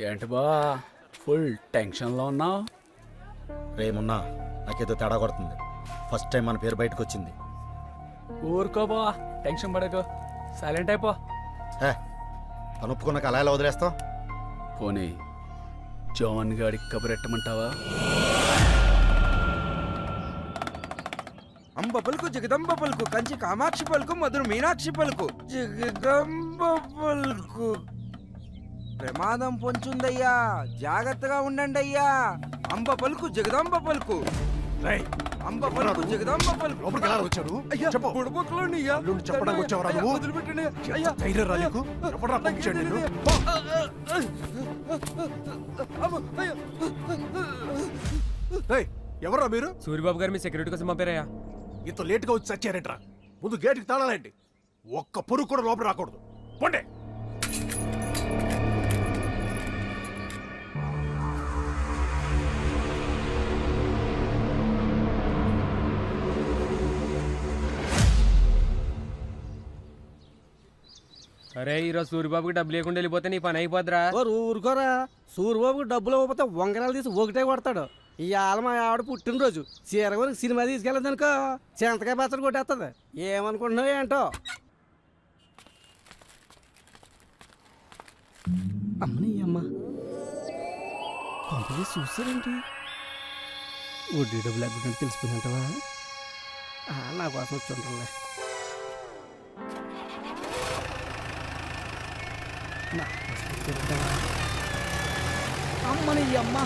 ఏంటి బా ఫుల్ టెన్షన్లో ఉన్నావు? రేమున్నా నాకేదో తేడా కొడుతుంది. ఫస్ట్ టైం మన పేరు బయటకు వచ్చింది. ఊరుకో బా, టెన్షన్ పడకు, సైలెంట్ అయిపో. హే, అనుప్పుకున్నాక అలా ఎలా వదిలేస్తాం? పోనీ జాన్ గాడికి కబురెట్టమంటావా? అంబ పలుకు జగదంబ పలుకు, కంచి కామాక్షి పలుకు, మధుర మీనాక్షి పలుకు, జగదంబ పలుకు. ప్రమాదం పొంచుందయ్యా, జాగ్రత్తగా ఉండండి అయ్యా. అంబ పలుకు జగదంబ పలుకు, అంబ పలుకు జగదంబ పలుకు. లోపలికి ఎలా వచ్చాడు? అయ్యా, చెప్పు. బుడబుక్కలోని అయ్యా. అల్లుడిని చెప్పడానికి వచ్చావరా అయ్యా, నువ్వు? వదిలిపెట్టండి అయ్యా. ధైర్యం రా నీకు? ఎవడ్రా పంపించాడు నిన్ను? అమ్మ, అయ్యా. ఏయ్, ఎవర్రా మీరు? సూర్యబాబు గారు మీ సెక్యూరిటీ కోసం పంపారయ్యా. ఇంత లేటుగా వచ్చి చచ్చారేంట్రా? ముందు గేటుకి తాళాలండి. ఒక్క పురుగు కూడా లోపల రాకూడదు. పోండి. అరే ఈరోజు సూర్యబాబుకి డబ్బు లేకుండా వెళ్ళిపోతే నీ పని అయిపోద్రా. ఊరుకోరా, సూర్యబాబుకి డబ్బులు ఇవ్వకపోతే వంగరాలు తీసి ఒకటే కొడతాడు. ఇవాళ మా ఆవిడ పుట్టినరోజు, చీరగొరికి సినిమా తీసుకెళ్ళదనుకో చెంతకాయ పచ్చడి కొట్టేస్తుంది. ఏమనుకుంటున్నావు ఏంటో? అమ్మని అమ్మ కొంపది చూసారేంటి? వడ్డీ డబ్బులు ఎగ్గుంటే తెలిసిపోయిందంటవా? నా కోసం వచ్చి ఉంటారులే. అమ్మని అమ్మ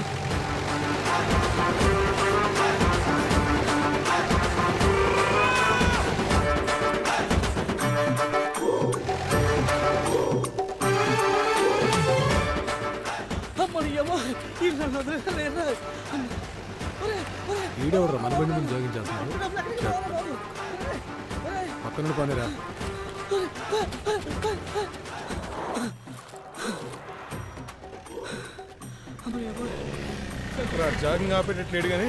ఈడెవరు మన బండి ముందు జోగింగ్ చేస్తున్నాడు? పక్కన పనిరా. జాగింగ్ ఆపేటట్లేడు కానీ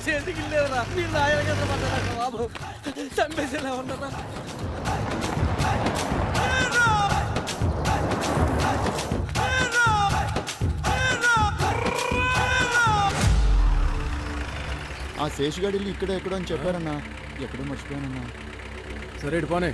చేతికి లేవరా మీరు నాయన కదా పడ్డారా బాబు, చంపేసేలా ఉన్నారా? ఆ శేషుగాడిల్లు ఇక్కడ ఎక్కడో అని చెప్పారన్నా, ఎక్కడో మర్చిపోయానన్నా. సరే ఇటు పోనే.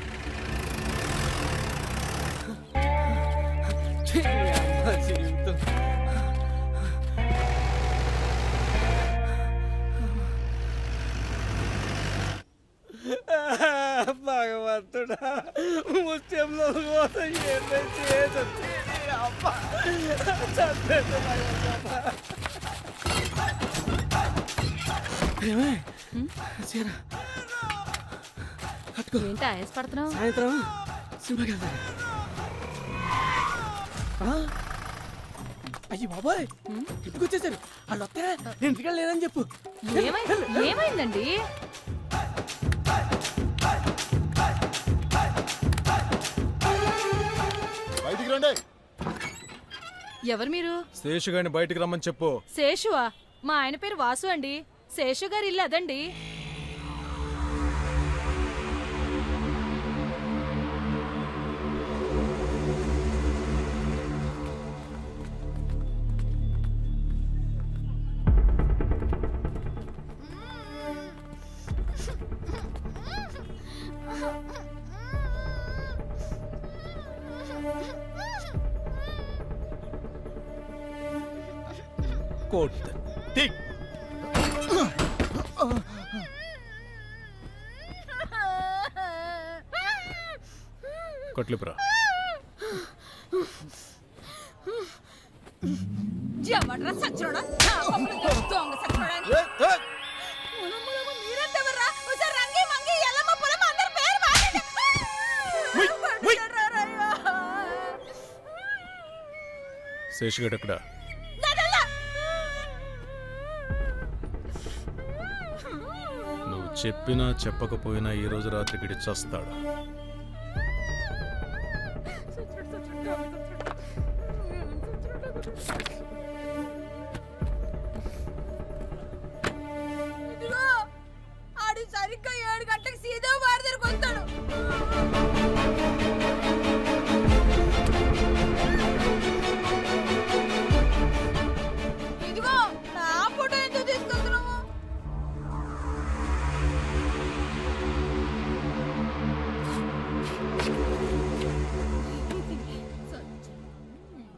భగవంతుడా, ముత్యంలో కోసం ఏమై చేసి అబ్బా చంపేసి ఏంటి ఆయాసపడుతున్నావు? సాయంత్రం సినిమాకి వెళ్తాను. అయ్యి బాబాయ్, ఇంటికి వచ్చేసారు. వాళ్ళు వస్తే నేను ఇంటికి లేదని చెప్పు. ఏమైందండి? బయటికి రండి. ఎవరు మీరు? శేషుగాడిని బయటికి రమ్మని చెప్పు. శేషువా? మా ఆయన పేరు వాసు అండి. శేషు గారి ఇల్లు అదండి. కోట్ కొట్లిపురా. ఎవడ్రా సచ్చినోడా? దొంగ సచ్చినోడా? మీరంతెవర్రా? ఒకసారి రంగి మంగి ఎల్లమ్మ పొలం అందరి పేరు మాట్లాడండి. శేషుగాడు ఎక్కడ? నువ్వు చెప్పినా చెప్పకపోయినా ఈ రోజు రాత్రికి చస్తాడు.